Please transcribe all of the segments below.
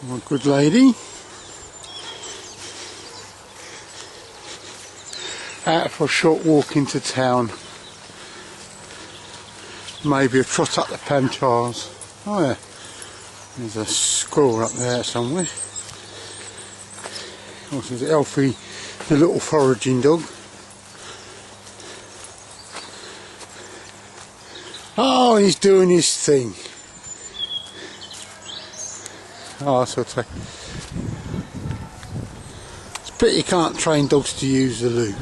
My good lady. Out for a short walk into town. Maybe a trot up the Pantiles. Oh yeah, there's a squirrel up there somewhere. Also there's Alfie, the little foraging dog. Oh, he's doing his thing. Oh, that's okay. It's a pity you can't train dogs to use the loo.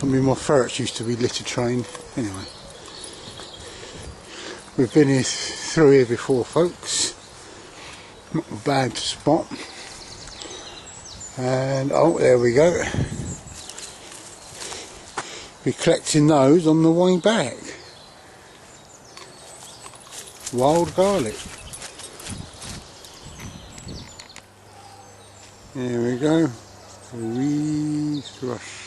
I mean, my ferrets used to be litter trained. Anyway, we've been through here before, folks. Not a bad spot. And oh, there we go. We're collecting those on the way back. Wild garlic. There we go. Wee thrush.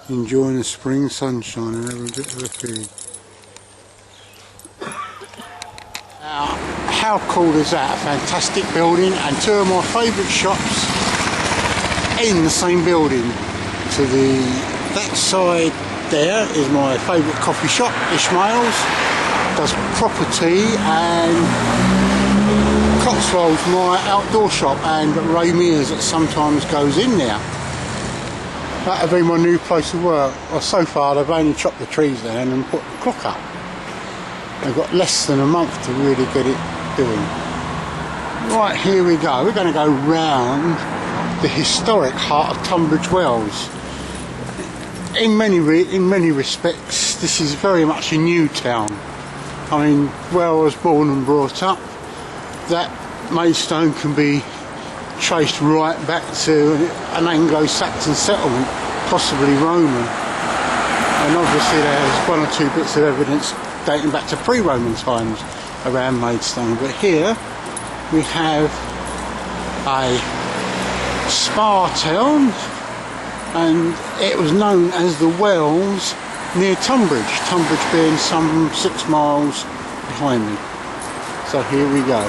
Enjoying the spring sunshine and having a bit of a feed. How cool is that? A fantastic building and two of my favourite shops in the same building. To that side there is my favourite coffee shop, Ishmael's, does property, and Cotswold's my outdoor shop, and Ray Mears that sometimes goes in there. That'll be my new place of work. Well, so far they've only chopped the trees down and put the clock up. They've got less than a month to really get it doing. Right, here we go. We're going to go round the historic heart of Tunbridge Wells. In many respects, this is very much a new town. I mean, where I was born and brought up, that Maidstone can be traced right back to an Anglo-Saxon settlement, possibly Roman. And obviously there's one or two bits of evidence dating back to pre-Roman times around Maidstone. But here we have a spa town, and it was known as the Wells near Tunbridge. Tunbridge being some 6 miles behind me. So here we go.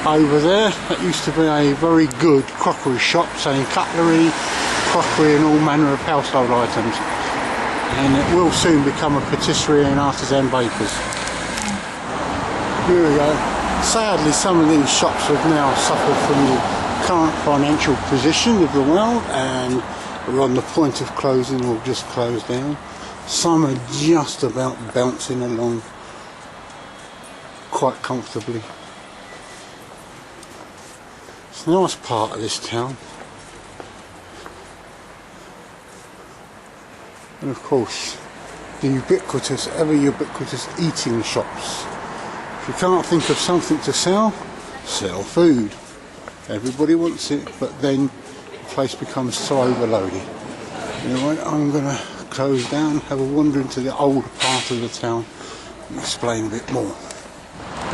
Over there, that used to be a very good crockery shop selling cutlery, crockery and all manner of household items. And it will soon become a patisserie and artisan bakers. Here we go. Sadly, some of these shops have now suffered from the current financial position of the world and are on the point of closing or just closed down. Some are just about bouncing along quite comfortably. It's a nice part of this town. And of course, the ever ubiquitous eating shops. If you can't think of something to sell, sell food. Everybody wants it, but then the place becomes so overloaded. Anyway, I'm going to close down, have a wander into the old part of the town and explain a bit more.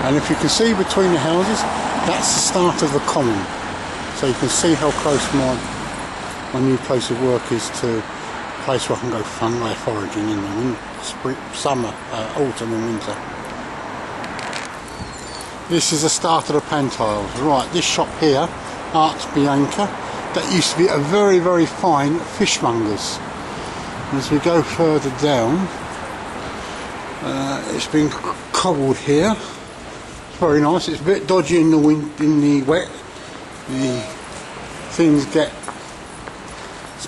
And if you can see between the houses, that's the start of the common. So you can see how close my new place of work is to a place where I can go fungi foraging in the spring, summer, autumn and winter. This is the start of the Pantiles. Right, this shop here, Arts Bianca, that used to be a very, very fine fishmonger's. As we go further down, it's been cobbled here. It's very nice. It's a bit dodgy in the wind, in the wet. The things get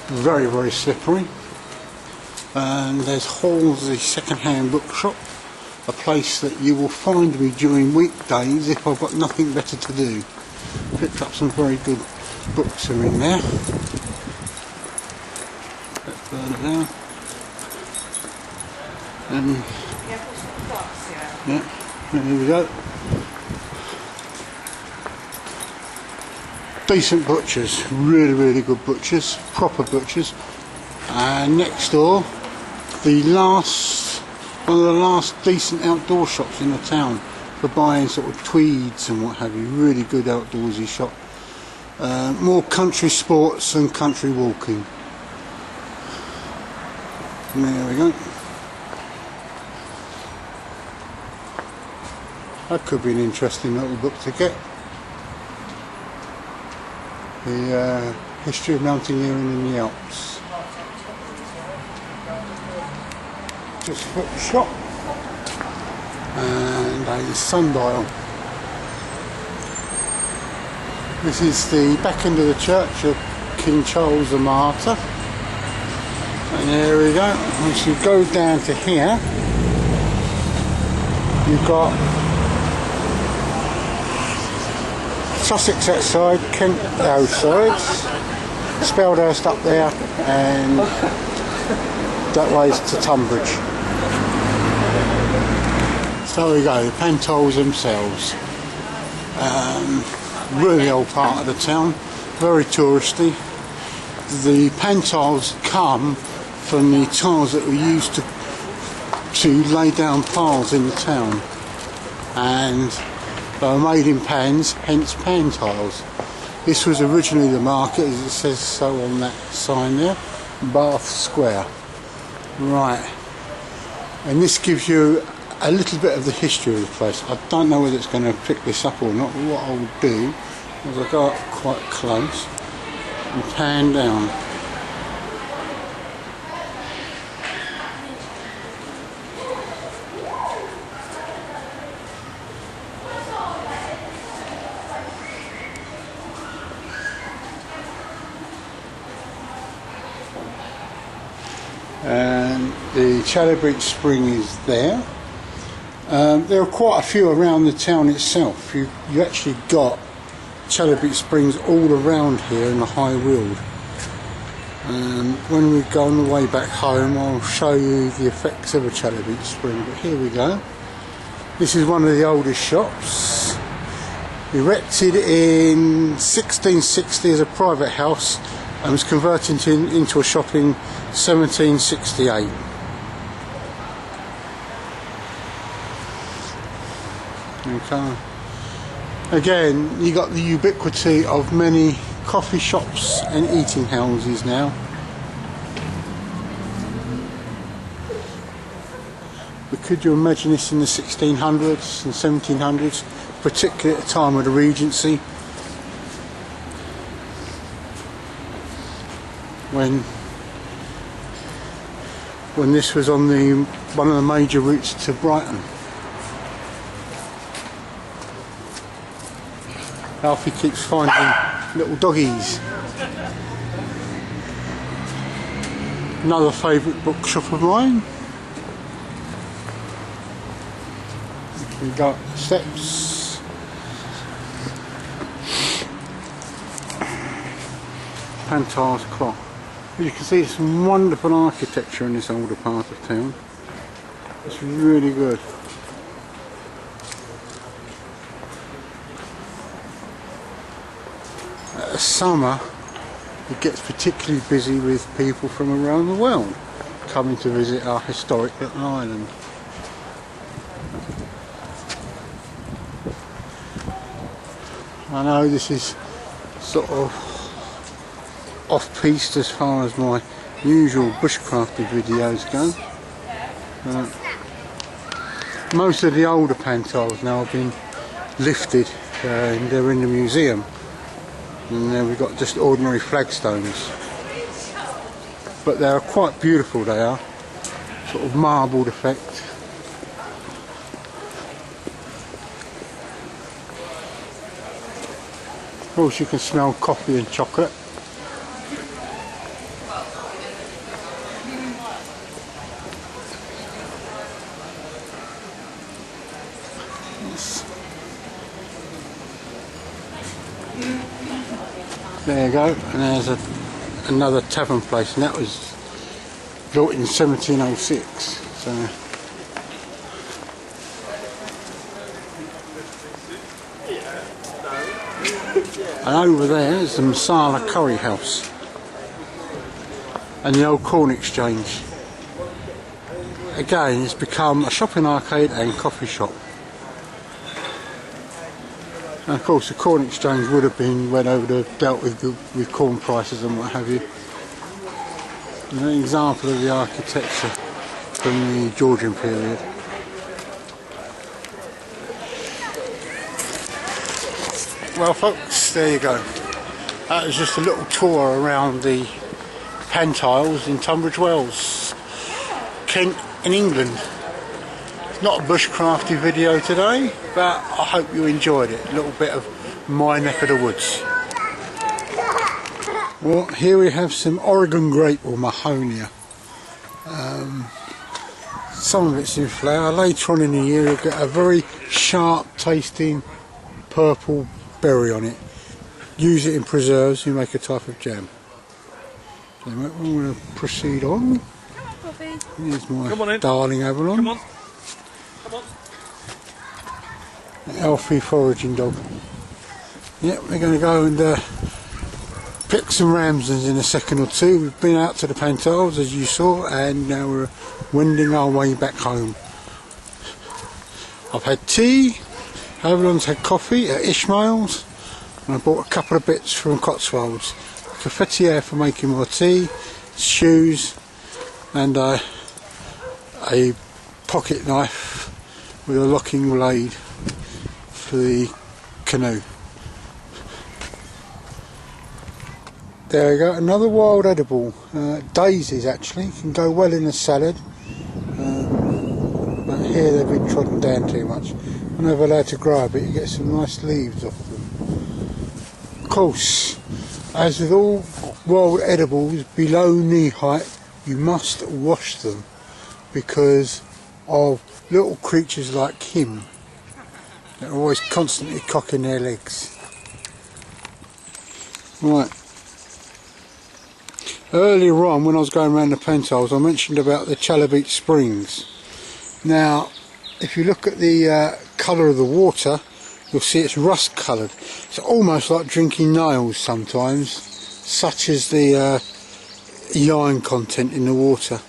very, very slippery. And there's Hall's, the second-hand bookshop, a place that you will find me during weekdays if I've got nothing better to do. Picked up some very good books are in there. Bit further down. And yeah, there we go. Decent butchers, really, really good butchers, proper butchers. And next door, one of the last decent outdoor shops in the town, for buying sort of tweeds and what have you. Really good outdoorsy shop. More country sports and country walking. And there we go. That could be an interesting little book to get. The history of mountaineering in the Alps. Just a book shop. And a sundial. This is the back end of the church of King Charles the Martyr. And there we go. Once you go down to here, you've got Sussex outside, Kent outside, Speldhurst up there, and that way to Tunbridge. So there we go, the Pantiles themselves. Really old part of the town, very touristy. The Pantiles come from the tiles that were used to lay down piles in the town, and they were made in pans, hence Pantiles. This was originally the market, as it says so on that sign there, Bath Square. Right, and this gives you a little bit of the history of the place. I don't know whether it's going to pick this up or not, but what I'll do is I'll go up quite close and pan down. And the Chalabrick Spring is there. There are quite a few around the town itself. You actually got Chalabrick Springs all around here in the high weald. When we go on the way back home, I'll show you the effects of a Chalabrick Spring. But here we go. This is one of the oldest shops. Erected in 1660 as a private house and was converted into a shop in 1768. Okay. Again, you got the ubiquity of many coffee shops and eating houses now. But could you imagine this in the 1600s and 1700s, particularly at the time of the Regency, when this was on one of the major routes to Brighton. Alfie keeps finding little doggies. Another favourite bookshop of mine. We've got steps. Pantiles clock. As you can see, some wonderful architecture in this older part of town. It's really good. Summer, it gets particularly busy with people from around the world coming to visit our historic little island. I know this is sort of off-piste as far as my usual bushcrafting videos go. Most of the older Pantiles now have been lifted and they're in the museum. And then we've got just ordinary flagstones, but they are quite beautiful. They are sort of marbled effect. Of course, you can smell coffee and chocolate. There you go, and there's another tavern place, and that was built in 1706. So, and over there is the Masala Curry House and the old Corn Exchange. Again, it's become a shopping arcade and coffee shop. And of course the corn exchange would have been when over the dealt with corn prices and what have you. An example of the architecture from the Georgian period. Well folks, there you go. That was just a little tour around the Pantiles in Tunbridge Wells, Kent in England. It's not a bushcrafty video today, but I hope you enjoyed it. A little bit of my neck of the woods. Well, here we have some Oregon grape or Mahonia. Some of it's in flower. Later on in the year you'll get a very sharp tasting purple berry on it. Use it in preserves, you make a type of jam. So we're going to proceed on. Here's my darling Avalon. Come on. Come on. Alfie foraging dog. Yep, we're going to go and pick some ramsons in a second or two. We've been out to the Pantiles as you saw, and now we're wending our way back home. I've had tea, Avalon's had coffee at Ishmael's, and I bought a couple of bits from Cotswolds. Cafetiere for making my tea, shoes, and a pocket knife with a locking blade for the canoe. There we go, another wild edible. Daisies actually, can go well in a salad, but here they've been trodden down too much. I'm never allowed to grow, but you get some nice leaves off them. Of course, as with all wild edibles below knee height, you must wash them because of little creatures like him that are always constantly cocking their legs. Right. Earlier on when I was going around the Pantiles I mentioned about the Chalybeate Springs. Now if you look at the colour of the water you'll see it's rust coloured. It's almost like drinking nails sometimes, such as the iron content in the water.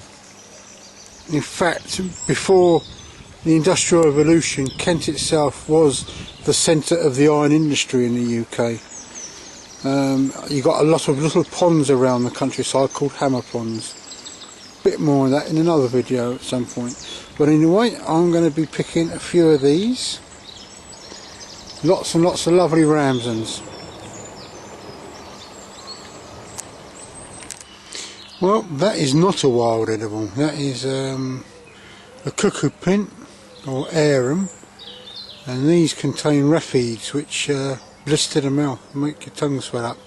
In fact, before the Industrial Revolution, Kent itself was the centre of the iron industry in the UK. You got a lot of little ponds around the countryside called hammer ponds. Bit more of that in another video at some point. But anyway, I'm going to be picking a few of these. Lots and lots of lovely ramsons. Well, that is not a wild edible. That is a cuckoo pint or arum, and these contain raphides which blister the mouth and make your tongue swell up.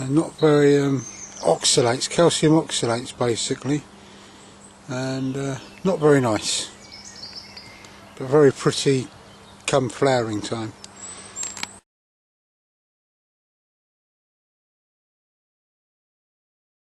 Not very oxalates, calcium oxalates basically, and not very nice, but very pretty come flowering time.